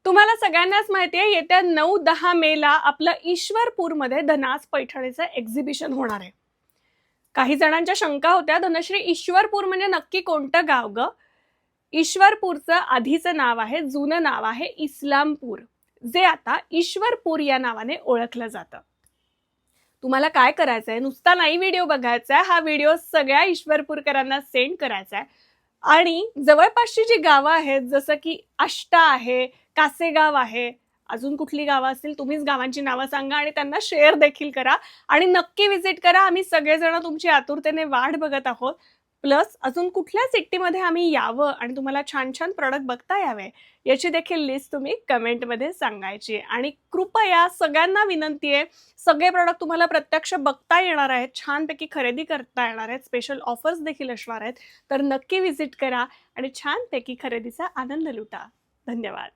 तुम्हाला सगळ्यांनाच माहिती आहे, येत्या 9-10 मेला आपलं ईश्वरपूरमध्ये धनास पैठणीचं एक्झिबिशन होणार आहे. काही जणांच्या शंका होत्या, धनश्री ईश्वरपूर म्हणजे नक्की कोणतं गाव गं? ईश्वरपूरचं आधीचं नाव आहे, जुनं नाव आहे इस्लामपूर, जे आता ईश्वरपूर या नावाने ओळखलं जातं. तुम्हाला काय करायचंय, नुसता नाही व्हिडिओ बघायचा आहे, हा व्हिडिओ सगळ्या ईश्वरपूरकरांना सेंड करायचा आहे आणि जवळपासची जी गावं आहेत, जसं की आष्टा आहे, कासेगाव आहे, अजून कुठली गावं असतील, तुम्हीच गावांची नावं सांगा आणि त्यांना शेअर देखील करा आणि नक्की व्हिजिट करा. आम्ही सगळेजण तुमची आतुरतेने वाट बघत आहोत. प्लस अजून कुठल्या सिटीमध्ये आम्ही यावं आणि तुम्हाला छान छान प्रॉडक्ट बघता यावे याची देखील लिस्ट तुम्ही कमेंटमध्ये सांगायची. आणि कृपया सगळ्यांना विनंती आहे, सगळे प्रॉडक्ट तुम्हाला प्रत्यक्ष बघता येणार आहेत, छानपैकी खरेदी करता येणार आहेत, स्पेशल ऑफर्स देखील असणार आहेत. तर नक्की व्हिजिट करा आणि छानपैकी खरेदीचा आनंद लुटा. धन्यवाद.